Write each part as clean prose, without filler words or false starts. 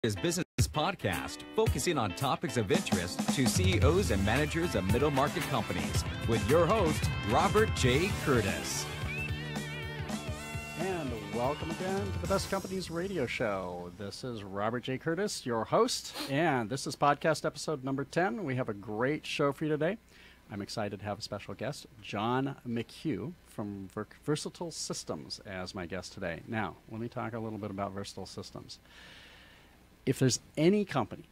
Is Business podcast focusing on topics of interest to CEOs and managers of middle market companies with your host, Robert J. Curtis. And welcome again to the Best Companies Radio Show. This is Robert J. Curtis, your host, and this is podcast episode number 10. We have a great show for you today. I'm excited to have a special guest, John McHugh from Versatile Systems as my guest today. Now, let me talk a little bit about Versatile Systems. If there's any company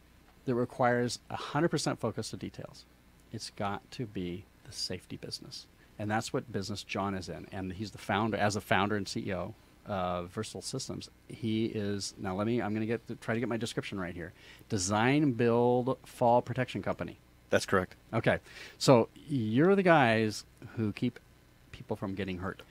that requires 100% focus to details, it's got to be the safety business. And that's what business John is in. And he's the founder, as a founder and CEO of Versatile Systems. He is, now I'm going to try to get my description right here. Design, build, fall protection company. That's correct. Okay. So you're the guys who keep people from getting hurt.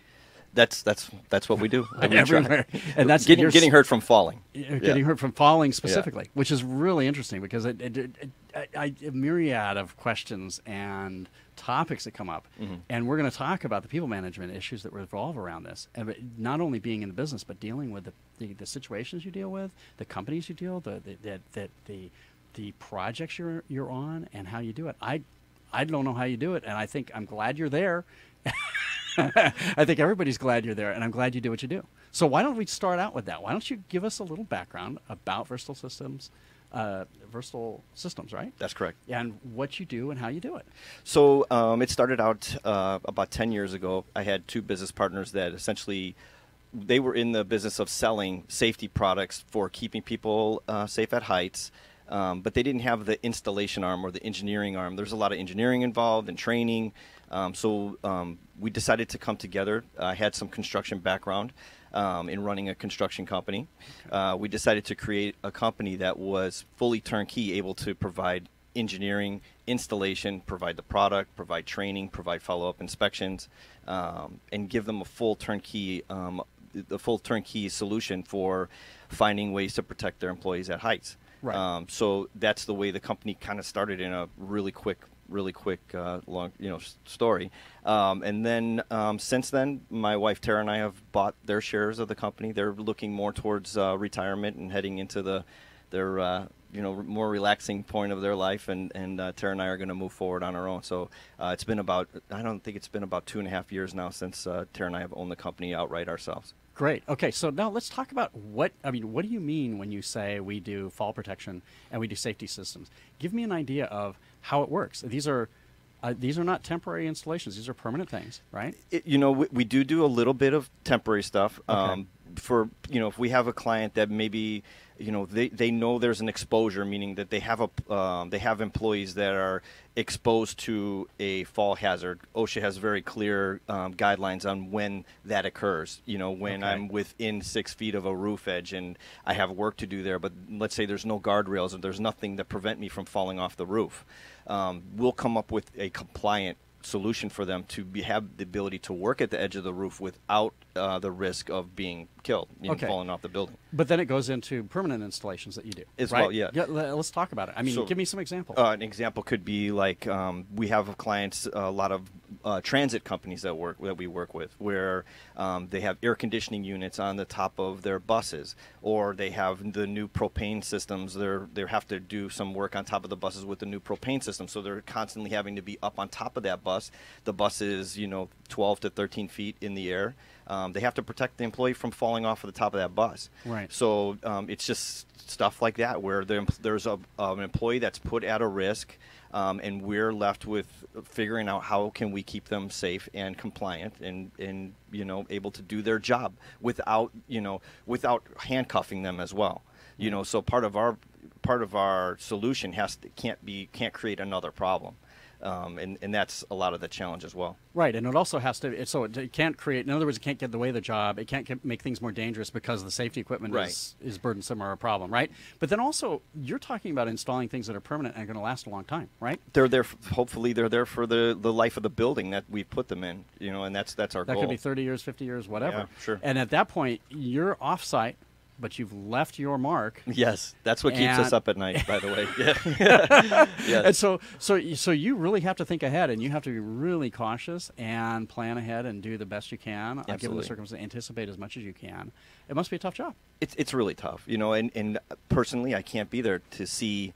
That's what we do. Everywhere. And that's getting hurt from falling. Getting hurt from falling specifically, which is really interesting because a myriad of questions and topics that come up. Mm-hmm. And we're going to talk about the people management issues that revolve around this. And not only being in the business, but dealing with the situations you deal with, the companies you deal with, the projects you're on, and how you do it. I don't know how you do it, and I think I'm glad you're there. I think everybody's glad you're there, and I'm glad you do what you do. So why don't we start out with that? Why don't you give us a little background about Versatile Systems, right? That's correct. And what you do and how you do it. So it started out about 10 years ago. I had two business partners that essentially they were in the business of selling safety products for keeping people safe at heights. But they didn't have the installation arm or the engineering arm. There's a lot of engineering involved and training. So we decided to come together. I had some construction background in running a construction company. We decided to create a company that was fully turnkey, able to provide engineering, installation, provide the product, provide training, provide follow-up inspections, and give them a full turnkey solution for finding ways to protect their employees at heights. Right. So that's the way the company kind of started in a really quick, long, story. And then since then, my wife Tara and I have bought their shares of the company. They're looking more towards retirement and heading into their more relaxing point of their life. And Tara and I are going to move forward on our own. So it's been about 2.5 years now since Tara and I have owned the company outright ourselves. Great. Okay, so now let's talk about what do you mean when you say we do fall protection and we do safety systems? Give me an idea of how it works. These are not temporary installations. These are permanent things, right? We do a little bit of temporary stuff. Okay. If we have a client that maybe they know there's an exposure, meaning that they have employees that are exposed to a fall hazard. OSHA has very clear guidelines on when that occurs. When I'm within 6 feet of a roof edge and I have work to do there, but let's say there's no guardrails and there's nothing that prevent me from falling off the roof. We'll come up with a compliant solution for them to have the ability to work at the edge of the roof without the risk of being killed, falling off the building. But then it goes into permanent installations that you do, right? Well, yeah. Let's talk about it. I mean, give me some examples. An example could be like we have clients, a lot of transit companies that we work with, where they have air conditioning units on the top of their buses, or they have the new propane systems. They have to do some work on top of the buses with the new propane system, so they're constantly having to be up on top of that bus. The bus is 12 to 13 feet in the air. They have to protect the employee from falling off of the top of that bus. Right. So it's just stuff like that where there's an employee that's put at a risk, and we're left with figuring out how can we keep them safe and compliant and able to do their job without handcuffing them as well. So part of our solution can't create another problem. And that's a lot of the challenge as well. Right, and it also has to, so it can't create, in other words, it can't get in the way of the job, it can't make things more dangerous because the safety equipment is burdensome or a problem, right? But then also, you're talking about installing things that are permanent and are going to last a long time, right? They're there, hopefully they're there for the life of the building that we've put them in, and that's our goal. That could be 30 years, 50 years, whatever. Yeah, sure. And at that point, you're off-site, but you've left your mark. Yes, that's what keeps us up at night, by the way. Yeah. And so you really have to think ahead, and you have to be really cautious and plan ahead and do the best you can, given the circumstances, anticipate as much as you can. It must be a tough job. It's really tough, and personally, I can't be there to see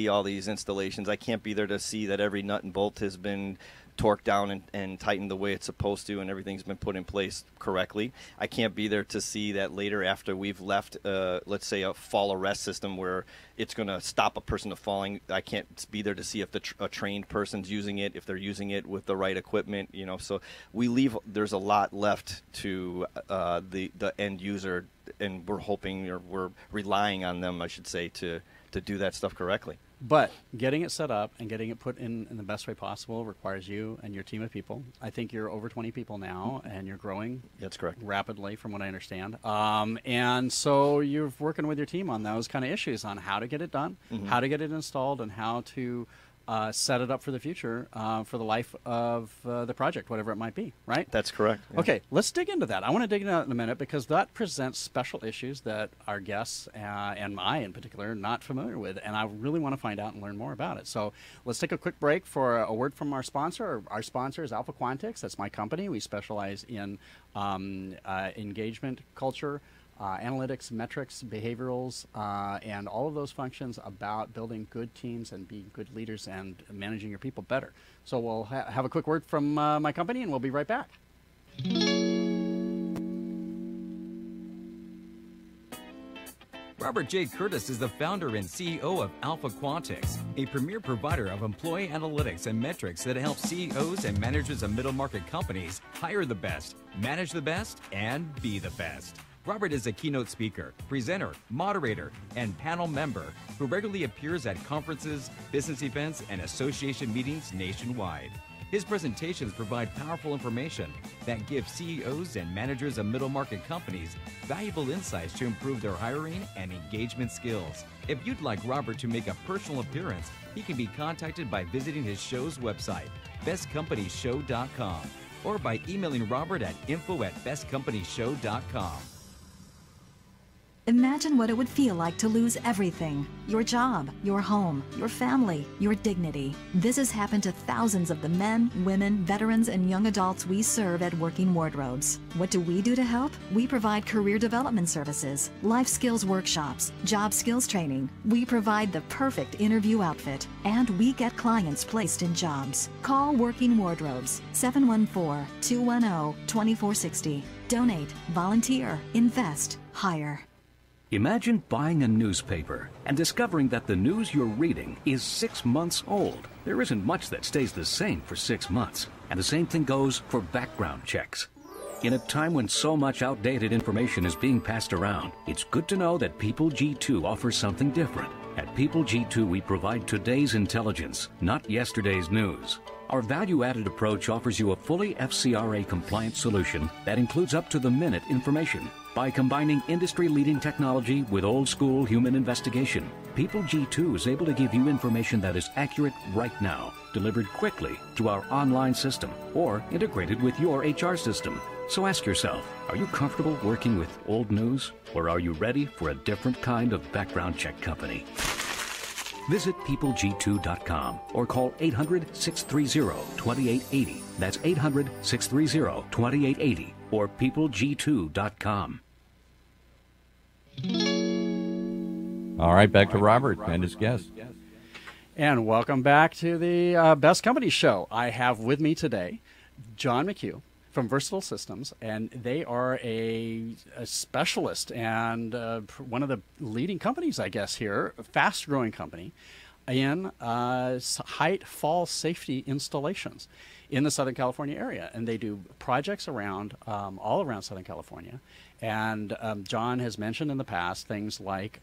all these installations. I can't be there to see that every nut and bolt has been torqued down and tightened the way it's supposed to, and everything's been put in place correctly. I can't be there to see that later after we've left, let's say, a fall arrest system where it's going to stop a person from falling. I can't be there to see if a trained person's using it, if they're using it with the right equipment. So we leave. There's a lot left to the end user, and we're hoping, or we're relying on them, I should say, to do that stuff correctly. But getting it set up and getting it put in the best way possible requires you and your team of people. I think you're over 20 people now, and you're growing. That's correct. Rapidly, from what I understand. And so you're working with your team on those kind of issues, on how to get it done, how to get it installed, and how to set it up for the future, for the life of the project, whatever it might be, right? That's correct. Yeah. Okay, let's dig into that. I want to dig into that in a minute, because that presents special issues that our guests, and I in particular, are not familiar with, and I really want to find out and learn more about it. So let's take a quick break for a word from our sponsor. Our sponsor is Alpha Quantix. That's my company. We specialize in engagement culture, analytics, metrics, behaviorals, and all of those functions about building good teams and being good leaders and managing your people better. So we'll have a quick word from my company, and we'll be right back. Robert J. Curtis is the founder and CEO of Alpha Quantix, a premier provider of employee analytics and metrics that helps CEOs and managers of middle market companies hire the best, manage the best, and be the best. Robert is a keynote speaker, presenter, moderator, and panel member who regularly appears at conferences, business events, and association meetings nationwide. His presentations provide powerful information that gives CEOs and managers of middle market companies valuable insights to improve their hiring and engagement skills. If you'd like Robert to make a personal appearance, he can be contacted by visiting his show's website, bestcompanyshow.com, or by emailing Robert at info@bestcompanyshow.com. Imagine what it would feel like to lose everything. Your job, your home, your family, your dignity. This has happened to thousands of the men, women, veterans, and young adults we serve at Working Wardrobes. What do we do to help? We provide career development services, life skills workshops, job skills training. We provide the perfect interview outfit, and we get clients placed in jobs. Call Working Wardrobes, 714-210-2460. Donate, volunteer, invest, hire. Imagine buying a newspaper and discovering that the news you're reading is 6 months old. There isn't much that stays the same for 6 months, and the same thing goes for background checks. In a time when so much outdated information is being passed around, it's good to know that People G2 offers something different. At People G2, we provide today's intelligence, not yesterday's news. Our value-added approach offers you a fully FCRA-compliant solution that includes up-to-the-minute information. By combining industry-leading technology with old-school human investigation, People G2 is able to give you information that is accurate right now, delivered quickly through our online system, or integrated with your HR system. So ask yourself, are you comfortable working with old news, or are you ready for a different kind of background check company? Visit peopleg2.com or call 800-630-2880. That's 800-630-2880 or peopleg2.com. All right, back to Robert and his guest. And welcome back to the Best Company Show. I have with me today John McHugh from Versatile Systems, and they are a specialist and one of the leading companies, I guess, here, a fast-growing company in height fall safety installations in the Southern California area. And they do projects around, all around Southern California. And John has mentioned in the past things like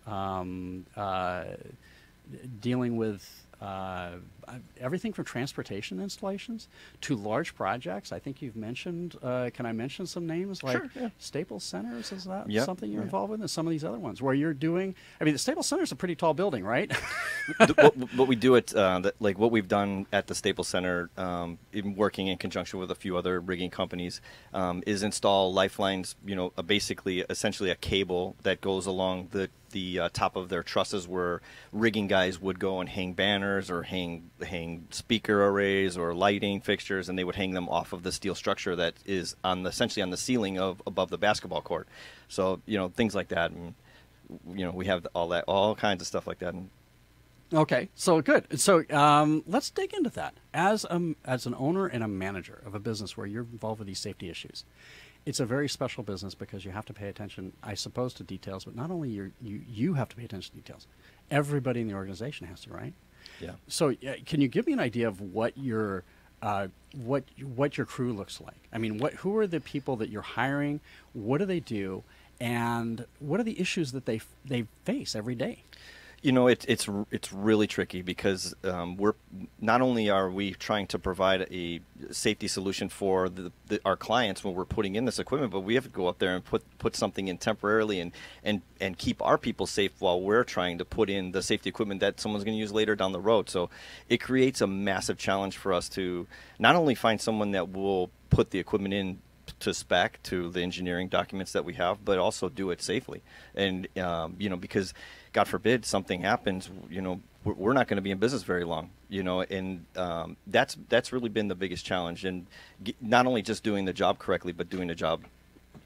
dealing with everything from transportation installations to large projects. I think you've mentioned, can I mention some names like Sure, yeah. Staples Centers? Is that Yep, something you're yeah. involved with? And some of these other ones where you're doing, I mean, the Staples Center is a pretty tall building, right? What we do at like what we've done at the Staples Center, in working in conjunction with a few other rigging companies, is install lifelines. Basically, essentially a cable that goes along the top of their trusses, where rigging guys would go and hang banners or hang speaker arrays or lighting fixtures, and they would hang them off of the steel structure that is essentially on the ceiling above the basketball court. So things like that, and we have all kinds of stuff like that. And Okay, so good. So let's dig into that. As an owner and a manager of a business where you're involved with these safety issues, it's a very special business because you have to pay attention, I suppose, to details. But not only you have to pay attention to details, everybody in the organization has to, right? yeah. So can you give me an idea of what your crew looks like? I mean, who are the people that you're hiring? What do they do? And what are the issues that they face every day? It's really tricky because we're not only are we trying to provide a safety solution for our clients when we're putting in this equipment, but we have to go up there and put something in temporarily and keep our people safe while we're trying to put in the safety equipment that someone's going to use later down the road. So it creates a massive challenge for us to not only find someone that will put the equipment in to spec to the engineering documents that we have, but also do it safely. And because God forbid something happens, we're not going to be in business very long, and that's really been the biggest challenge. And not only just doing the job correctly, but doing the job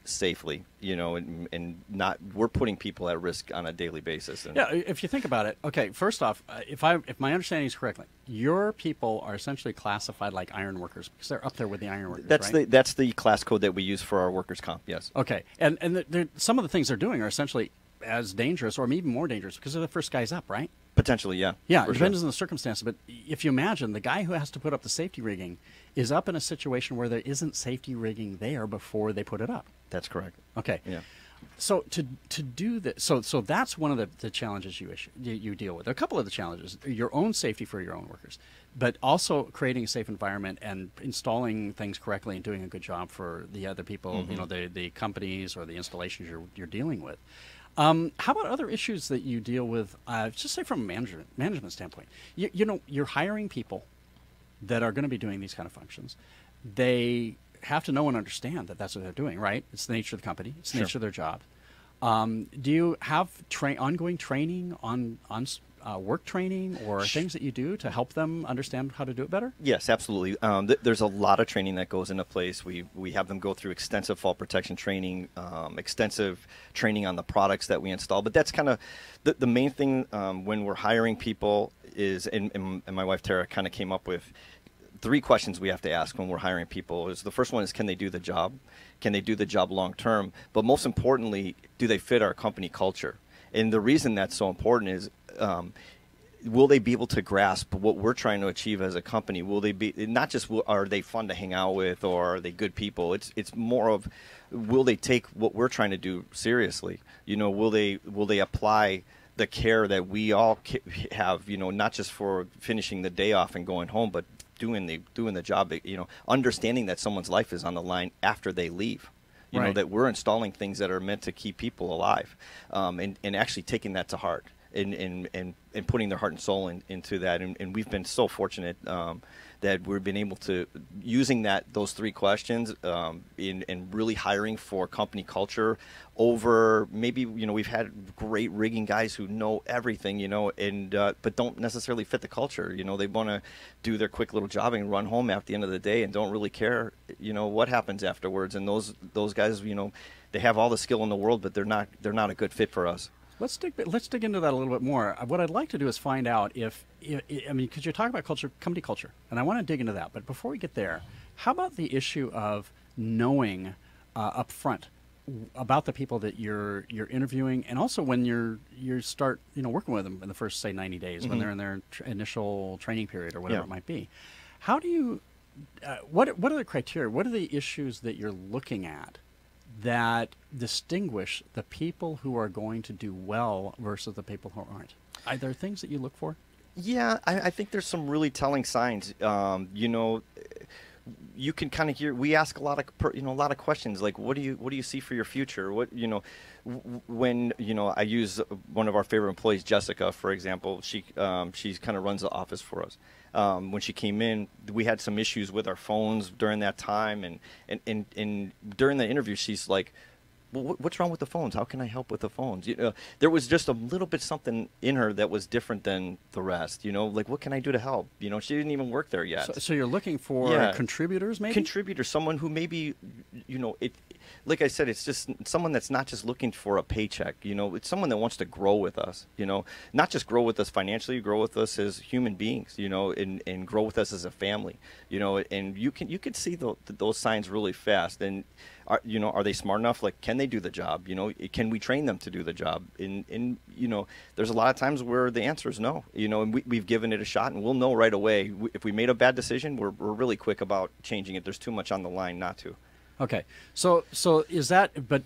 safely, and not, we're putting people at risk on a daily basis. And yeah, if you think about it, okay, first off, if my understanding is correctly, your people are essentially classified like iron workers because they're up there with the iron workers, right? That's the class code that we use for our workers' comp, yes. Okay, and some of the things they're doing are essentially as dangerous or even more dangerous because they're the first guys up, right? Potentially, yeah. Yeah, for it depends sure. on the circumstance. But if you imagine the guy who has to put up the safety rigging is up in a situation where there isn't safety rigging there before they put it up. That's correct. Okay. Yeah. So to do that, so that's one of the challenges you deal with. A couple of the challenges: your own safety for your own workers, but also creating a safe environment and installing things correctly and doing a good job for the other people, the companies or the installations you're dealing with. How about other issues that you deal with? Just say from a management standpoint, you're hiring people that are going to be doing these kind of functions. They have to know and understand that that's what they're doing, right? It's the nature of the company. It's the nature of their job. Do you have ongoing training on work training or things that you do to help them understand how to do it better? Yes, absolutely. There's a lot of training that goes into place. We have them go through extensive fall protection training, extensive training on the products that we install. But that's kind of the main thing when we're hiring people is, and my wife Tara kind of came up with 3 questions we have to ask when we're hiring people. The first one is, can they do the job? Can they do the job long term? But most importantly, do they fit our company culture? And the reason that's so important is, will they be able to grasp what we're trying to achieve as a company? Will they be, not just are they fun to hang out with or are they good people? It's more of, will they take what we're trying to do seriously? Will they apply the care that we all have? Not just for finishing the day off and going home, but doing the job. Understanding that someone's life is on the line after they leave. Right. That we're installing things that are meant to keep people alive, and actually taking that to heart and putting their heart and soul into that. And we've been so fortunate that we've been able to, using those 3 questions in really hiring for company culture over maybe, we've had great rigging guys who know everything, and but don't necessarily fit the culture. They want to do their quick little job and run home at the end of the day and don't really care, what happens afterwards. And those guys, they have all the skill in the world, but they're not a good fit for us. Let's dig into that a little bit more. What I'd like to do is find out because you're talking about culture, company culture, and I want to dig into that. But before we get there, how about the issue of knowing up front about the people that you're interviewing, and also when you start working with them in the first, say, 90 days, when they're in their initial training period or whatever it might be. How do you what are the criteria? What are the issues that you're looking at that distinguish the people who are going to do well versus the people who aren't? Are there things that you look for? Yeah, I think there's some really telling signs. You can kind of hear. We ask a lot of a lot of questions like, what do you see for your future? When I use one of our favorite employees, Jessica, for example. She's kind of runs the office for us. When she came in, we had some issues with our phones during that time, and during the interview, she's like, well, what's wrong with the phones? How can I help with the phones? There was just a little bit something in her that was different than the rest. Like, what can I do to help? She didn't even work there yet. So you're looking for contributors, maybe? Contributors, someone who maybe, like I said, it's just someone that's not just looking for a paycheck. It's someone that wants to grow with us. Not just grow with us financially, grow with us as human beings. And grow with us as a family. And you can see those signs really fast. And are they smart enough? Like, can they do the job? Can we train them to do the job? And there's a lot of times where the answer is no. And we've given it a shot, and we'll know right away. If we made a bad decision, we're really quick about changing it. There's too much on the line not to. Okay, so is that? But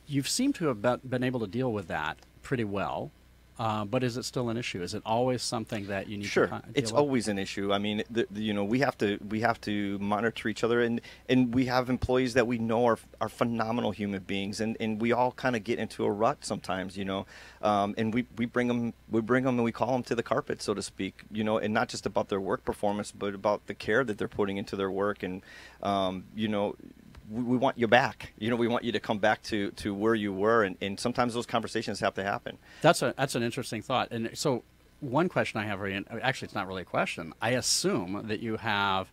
you've seemed to have been able to deal with that pretty well. But is it still an issue? Is it always something that you need to deal with? It's always an issue. I mean, we have to monitor each other, and we have employees that we know are phenomenal human beings, and we all kind of get into a rut sometimes, and we bring them and we call them to the carpet, so to speak, and not just about their work performance, but about the care that they're putting into their work, and we want you back. We want you to come back to where you were, and sometimes those conversations have to happen. That's an interesting thought. And so one question I have for you, actually it's not really a question. I assume that you have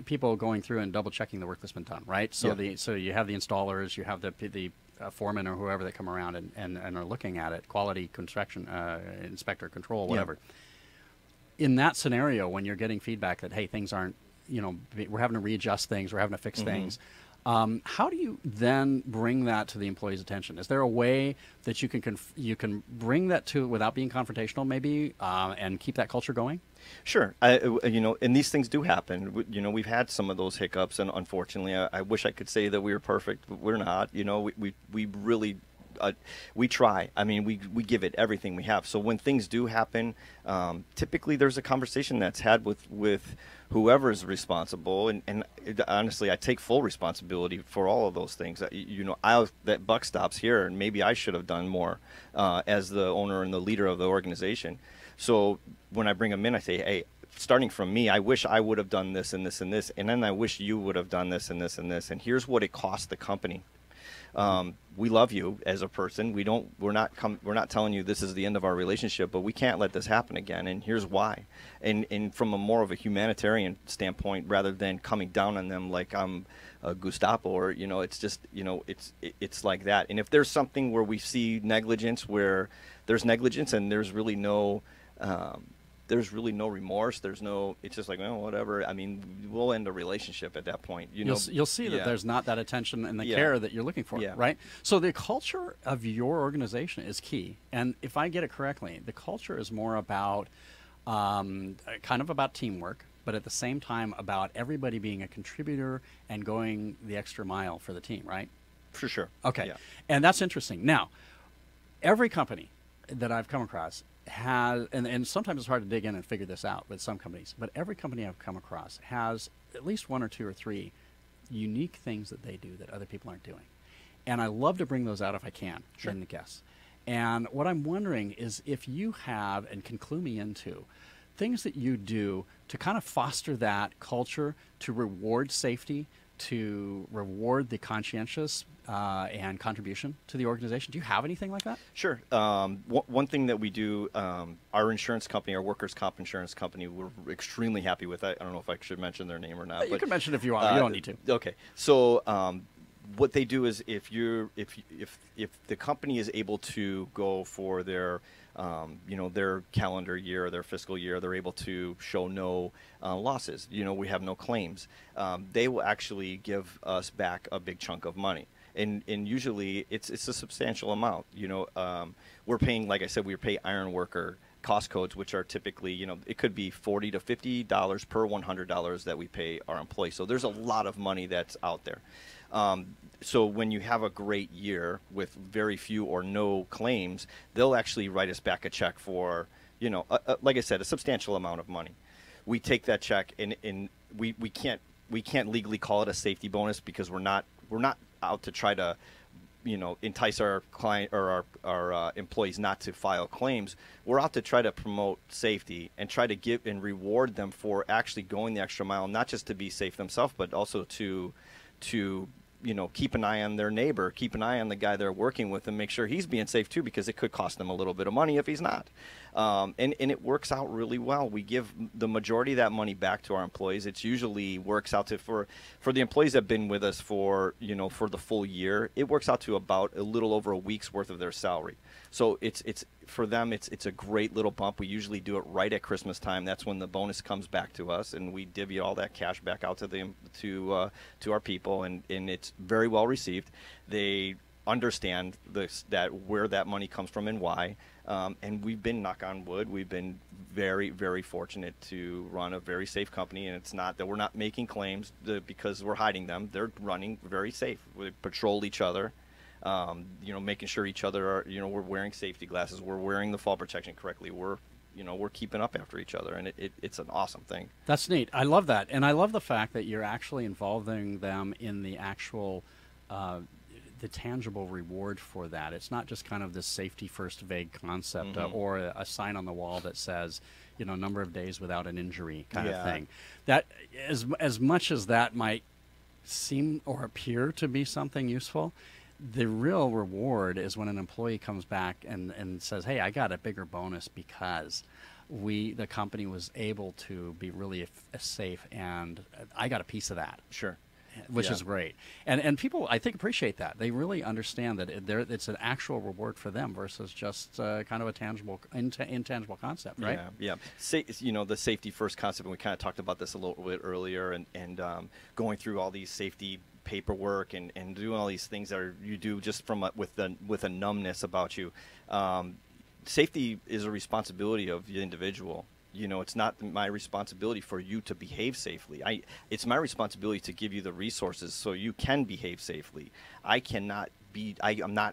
people going through and double checking the work that's been done, right? So so you have the installers, you have the foreman or whoever that come around and are looking at it, quality construction inspector, control, whatever. In that scenario, when you're getting feedback that, hey, things aren't, we're having to readjust things, we're having to fix things. How do you then bring that to the employee's attention? Is there a way that you can bring that to without being confrontational, maybe, and keep that culture going? Sure. And these things do happen. We've had some of those hiccups, and unfortunately, I wish I could say that we were perfect, but we're not. We really. We try. I mean, we give it everything we have. So when things do happen, typically there's a conversation that's had with whoever is responsible. And honestly, I take full responsibility for all of those things. That buck stops here, and maybe I should have done more as the owner and the leader of the organization. So when I bring them in, I say, hey, starting from me, I wish I would have done this and this and this, and then I wish you would have done this and this and this, and here's what it cost the company. We love you as a person. We're not telling you this is the end of our relationship, but we can't let this happen again. And here's why. And from a more of a humanitarian standpoint, rather than coming down on them like I'm a Gestapo, or it's just it's like that. And if there's something where we see negligence, where there's negligence and there's really no remorse. It's just like, well, whatever. I mean, we'll end a relationship at that point. You'll see that there's not that attention and the care that you're looking for, right? So the culture of your organization is key. And if I get it correctly, the culture is more about kind of about teamwork, but at the same time about everybody being a contributor and going the extra mile for the team, right? For sure. Okay. Yeah. And that's interesting. Now, every company that I've come across has, and sometimes it's hard to dig in and figure this out with some companies, but every company I've come across has at least one or two or three unique things that they do that other people aren't doing. And I love to bring those out if I can in the guests. And what I'm wondering is if you have, and can clue me into, things that you do to kind of foster that culture, to reward safety, to reward the conscientious and contribution to the organization. Do you have anything like that? Sure. One thing that we do, our insurance company, our workers' comp insurance company, we're extremely happy with. I don't know if I should mention their name or not. You can mention it if you want. You don't need to. Okay. So what they do is if the company is able to go for their their calendar year or their fiscal year, they're able to show no losses. We have no claims. They will actually give us back a big chunk of money. And usually it's a substantial amount. We're paying, like I said, we pay iron worker cost codes, which are typically, it could be $40 to $50 per $100 that we pay our employees. So there's a lot of money that's out there. So when you have a great year with very few or no claims, they'll actually write us back a check for like I said, a substantial amount of money. We take that check and we can't legally call it a safety bonus because we're not out to try to entice our client or our employees not to file claims. We're out to try to promote safety and try to give and reward them for actually going the extra mile, not just to be safe themselves, but also to keep an eye on their neighbor, keep an eye on the guy they're working with, and make sure he's being safe too, because it could cost them a little bit of money if he's not. And it works out really well. We give the majority of that money back to our employees. It usually works out to for the employees that have been with us for the full year. It works out to about a little over a week's worth of their salary. So it's for them. It's a great little bump. We usually do it right at Christmas time. That's when the bonus comes back to us, and we divvy all that cash back out to them to our people, and it's very well received. They understand that where that money comes from and why. And we've been, knock on wood, we've been very, very fortunate to run a very safe company. And it's not that we're not making claims because we're hiding them. They're running very safe. We patrol each other, making sure each other are, we're wearing safety glasses. We're wearing the fall protection correctly. We're keeping up after each other. And it's an awesome thing. That's neat. I love that. And I love the fact that you're actually involving them in the actual the tangible reward for that. It's not just kind of this safety first vague concept or a sign on the wall that says, number of days without an injury kind of thing. That as much as that might seem or appear to be something useful, the real reward is when an employee comes back and says, hey, I got a bigger bonus because the company was able to be really safe, and I got a piece of that. Sure. Which is great. And people, I think, appreciate that. They really understand that it's an actual reward for them versus just kind of a tangible, intangible concept, right? Yeah. The safety first concept, and we kind of talked about this a little bit earlier, and going through all these safety paperwork and doing all these things that you do just with a numbness about you. Safety is a responsibility of the individual. It's not my responsibility for you to behave safely. It's my responsibility to give you the resources so you can behave safely. I'm not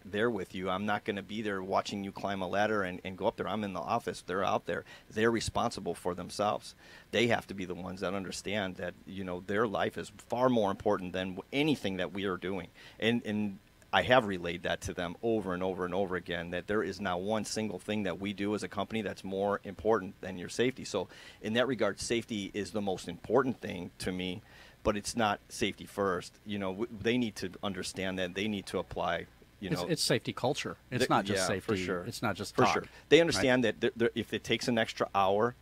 there with you. I'm not going to be there watching you climb a ladder and go up there. I'm in the office. They're out there. They're responsible for themselves. They have to be the ones that understand that, their life is far more important than anything that we are doing. And I have relayed that to them over and over and over again, that there is not one single thing that we do as a company that's more important than your safety. So in that regard, safety is the most important thing to me, but it's not safety first. They need to understand that they need to apply. It's safety culture. It's not just safety. For sure. It's not just for talk, sure. They understand right? that if it takes an extra hour,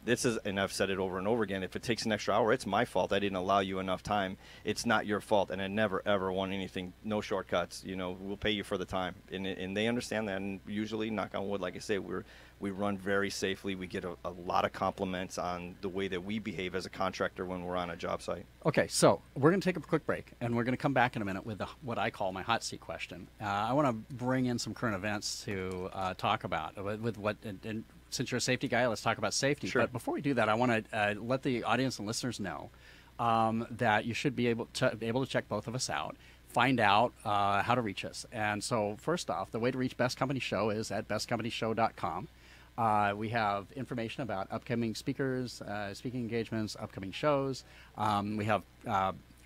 and I've said it over and over again, if it takes an extra hour, it's my fault. I didn't allow you enough time. It's not your fault, and I never ever want anything. No shortcuts. We'll pay you for the time, and they understand that. And usually, knock on wood, like I say, we run very safely. We get a lot of compliments on the way that we behave as a contractor when we're on a job site. Okay, so we're going to take a quick break, and we're going to come back in a minute with what I call my hot seat question. I want to bring in some current events to talk about with what. And since you're a safety guy, let's talk about safety. Sure. But before we do that, I want to let the audience and listeners know that you should be able to check both of us out. Find out how to reach us. And so, first off, the way to reach Best Company Show is at bestcompanyshow.com. We have information about upcoming speakers, speaking engagements, upcoming shows. We have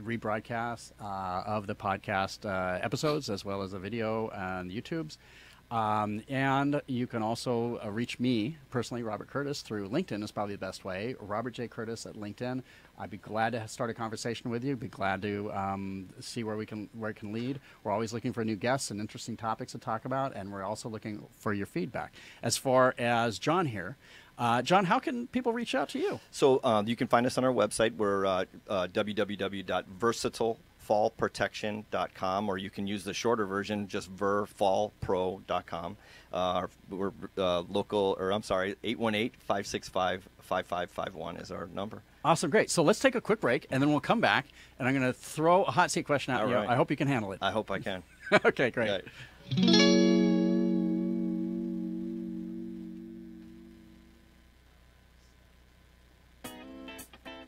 rebroadcasts of the podcast episodes, as well as the video on YouTubes. And you can also reach me personally, Robert Curtis, through LinkedIn is probably the best way. Robert J. Curtis at LinkedIn. I'd be glad to start a conversation with you. Be glad to see where it can lead. We're always looking for new guests and interesting topics to talk about, and we're also looking for your feedback. As far as John here, John, how can people reach out to you? So you can find us on our website. We're www.versatileFallProtection.com, or you can use the shorter version, just verfallpro.com. We're local, 818-565-5551 is our number. Awesome, great. So let's take a quick break, and then we'll come back, and I'm going to throw a hot seat question at you. Right. I hope you can handle it. I hope I can. Okay, great. Right.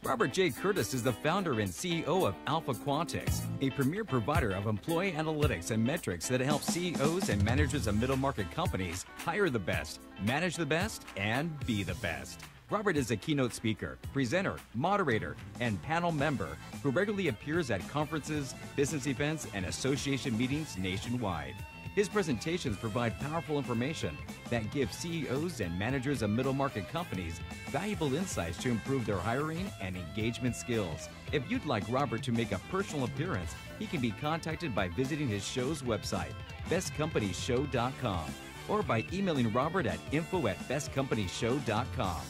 Robert J. Curtis is the founder and CEO of Alpha Quantix, a premier provider of employee analytics and metrics that helps CEOs and managers of middle market companies hire the best, manage the best, and be the best. Robert is a keynote speaker, presenter, moderator, and panel member who regularly appears at conferences, business events, and association meetings nationwide. His presentations provide powerful information that gives CEOs and managers of middle market companies valuable insights to improve their hiring and engagement skills. If you'd like Robert to make a personal appearance, he can be contacted by visiting his show's website, bestcompanyshow.com, or by emailing Robert at info@bestcompanyshow.com.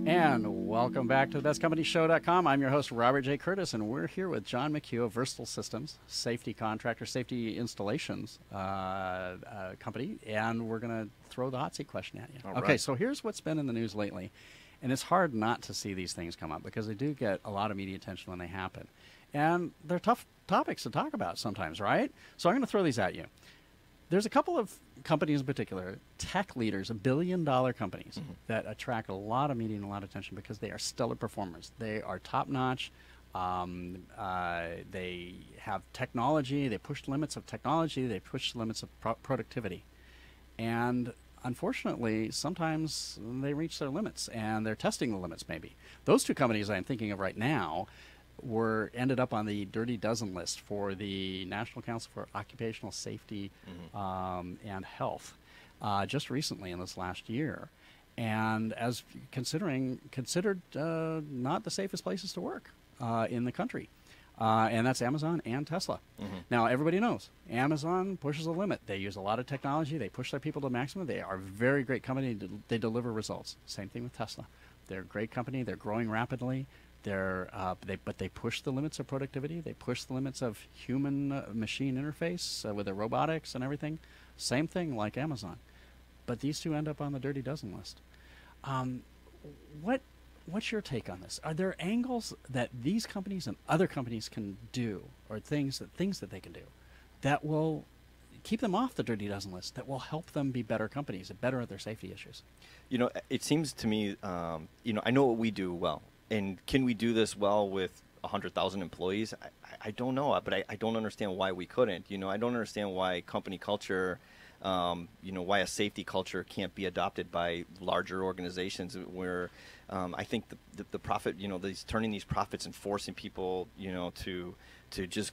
And welcome back to thebestcompanyshow.com. I'm your host, Robert J. Curtis, and we're here with John McHugh of Versatile Systems, safety contractor, safety installations company, and we're going to throw the hot seat question at you. All okay, right. so here's what's been in the news lately, and it's hard not to see these things come up because they do get a lot of media attention when they happen. And they're tough topics to talk about sometimes, right? So I'm going to throw these at you. There's a couple of companies in particular, tech leaders, billion-dollar companies, that attract a lot of media and a lot of attention because they are stellar performers. They are top-notch. They have technology. They push the limits of technology. They push the limits of productivity. And unfortunately, sometimes they reach their limits, and they're testing the limits maybe. Those two companies I'm thinking of right now ended up on the Dirty Dozen list for the National Council for Occupational Safety and Health just recently in this last year, and as considered not the safest places to work in the country, and that's Amazon and Tesla. Now everybody knows Amazon pushes the limit. They use a lot of technology. They push their people to the maximum. They are a very great company. They deliver results. Same thing with Tesla. They're a great company. They're growing rapidly. But they push the limits of productivity. They push the limits of human-machine interface with their robotics and everything. Same thing like Amazon. But these two end up on the Dirty Dozen list. What's your take on this? Are there angles that these companies and other companies can do, or things that they can do, that will keep them off the Dirty Dozen list, that will help them be better companies and better at their safety issues? You know, it seems to me, I know what we do well. And can we do this well with 100,000 employees? I don't know, but I don't understand why we couldn't. You know, I don't understand why company culture, why a safety culture can't be adopted by larger organizations where I think the profit, turning these profits and forcing people, to just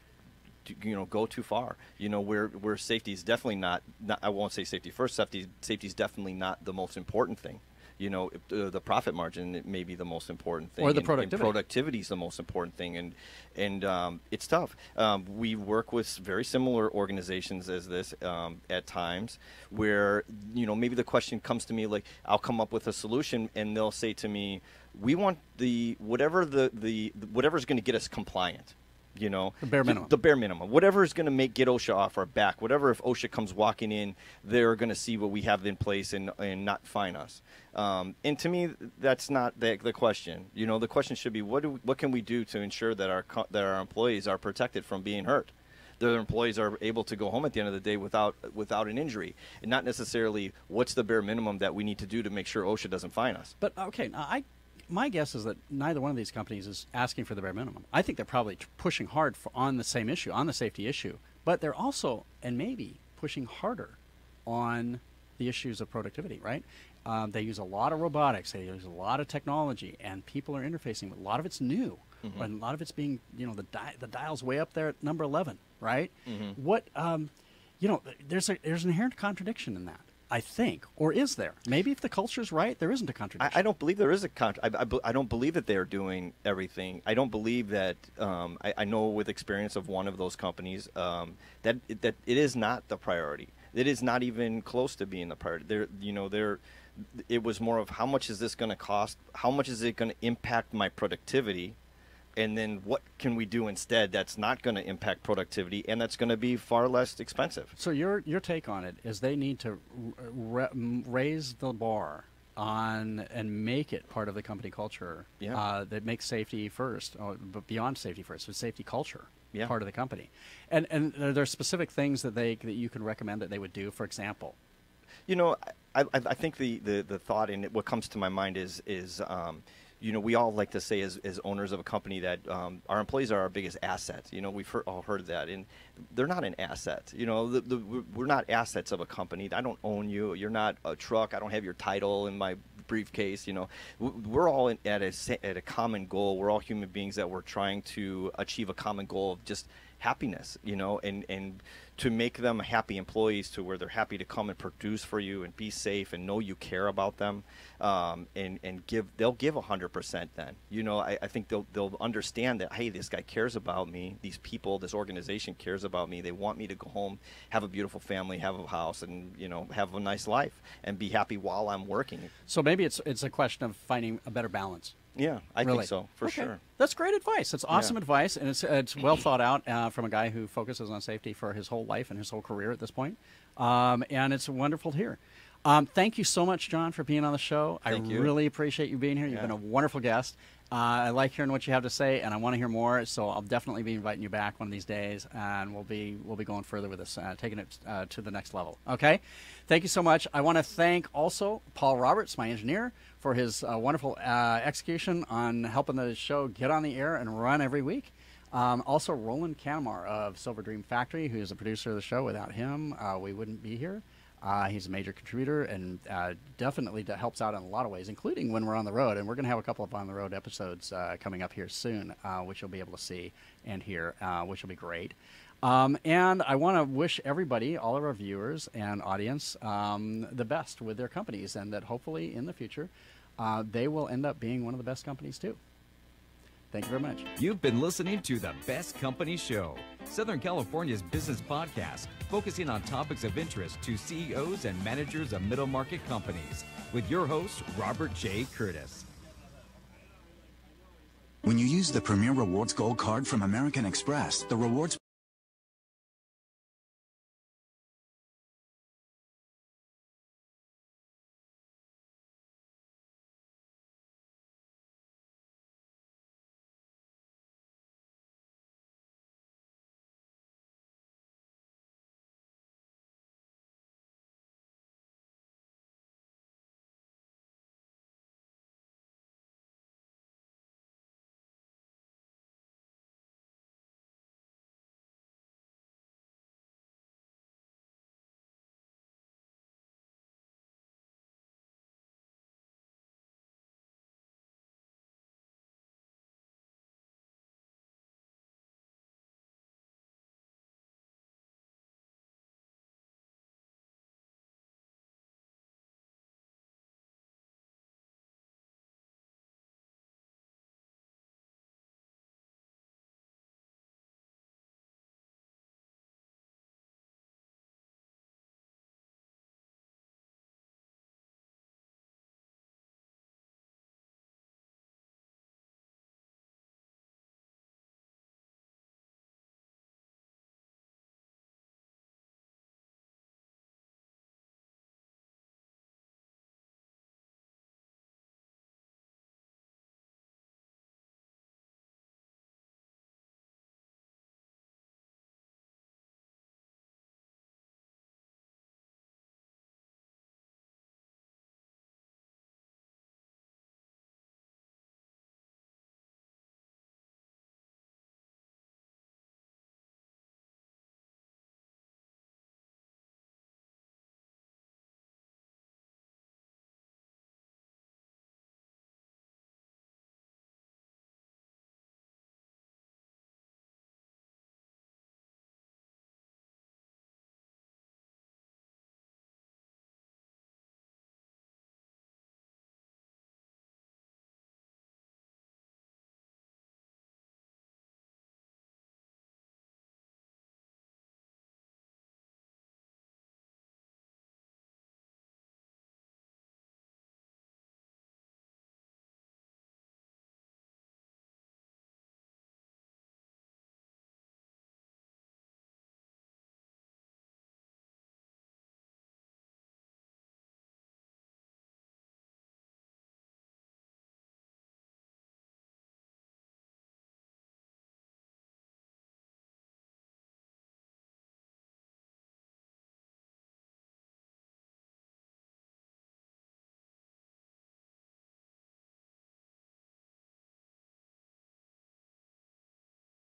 go too far. Where safety is definitely not, I won't say safety first, safety is definitely not the most important thing. The profit margin may be the most important thing, or the productivity. And productivity is the most important thing, and it's tough. We work with very similar organizations as this at times, where maybe the question comes to me like, I'll come up with a solution, and they'll say to me, "We want whatever's going to get us compliant." The bare minimum. The bare minimum. Whatever is going to get OSHA off our back. Whatever, if OSHA comes walking in, they're going to see what we have in place and not fine us. And to me, that's not the question. The question should be, what can we do to ensure that our employees are protected from being hurt? Their employees are able to go home at the end of the day without an injury, and not necessarily what's the bare minimum that we need to do to make sure OSHA doesn't fine us. But okay, my guess is that neither one of these companies is asking for the bare minimum. I think they're probably pushing hard on the same issue, on the safety issue, but they're also, and maybe, pushing harder on the issues of productivity, right? They use a lot of robotics, they use a lot of technology, and people are interfacing with a lot of it's new, and a lot of it's being, the dial's way up there at number 11, right? What, there's an inherent contradiction in that, I think, or is there? Maybe if the culture's right, there isn't a contradiction. I don't believe there is a I don't believe that they're doing everything. I don't believe that. I know with experience of one of those companies that it is not the priority. It is not even close to being the priority. It was more of how much is this going to cost? How much is it going to impact my productivity? And then what can we do instead that's not going to impact productivity and that's going to be far less expensive? So your take on it is they need to raise the bar on and make it part of the company culture that makes safety first, but beyond safety first, with safety culture part of the company. And are there specific things that you can recommend that they would do? For example, You know, I think the thought and what comes to my mind is you know, we all like to say as owners of a company that our employees are our biggest asset. You know, we've all heard that, and they're not an asset. You know, we're not assets of a company. I don't own you. You're not a truck. I don't have your title in my briefcase. You know, we're all at a common goal. We're all human beings that we're trying to achieve a common goal of just happiness, you know, and to make them happy employees to where they're happy to come and produce for you and be safe and know you care about them, and they'll give 100% then. You know, I think they'll understand that, hey, this guy cares about me, these people, this organization cares about me, they want me to go home, have a beautiful family, have a house, and, you know, have a nice life and be happy while I'm working. So maybe it's a question of finding a better balance. Yeah, I think so, for Okay. sure. That's great advice. It's awesome Yeah. advice, and it's well thought out from a guy who focuses on safety for his whole life and his whole career at this point. And it's wonderful to hear. Thank you so much, John, for being on the show. Thank you. Really appreciate you being here. You've Yeah. been a wonderful guest. I like hearing what you have to say, and I want to hear more. So I'll definitely be inviting you back one of these days, and we'll be going further with this, taking it to the next level. Okay, thank you so much. I want to thank also Paul Roberts, my engineer, for his wonderful execution on helping the show get on the air and run every week. Also, Roland Canamar of Silver Dream Factory, who is the producer of the show. Without him, we wouldn't be here. He's a major contributor and definitely helps out in a lot of ways, including when we're on the road. And we're going to have a couple of on-the-road episodes coming up here soon, which you'll be able to see and hear, which will be great. And I want to wish everybody, all of our viewers and audience, the best with their companies, and that hopefully in the future they will end up being one of the best companies too. Thank you very much. You've been listening to The Best Company Show, Southern California's business podcast, focusing on topics of interest to CEOs and managers of middle market companies, with your host, Robert J. Curtis. When you use the Premier Rewards Gold Card from American Express, the rewards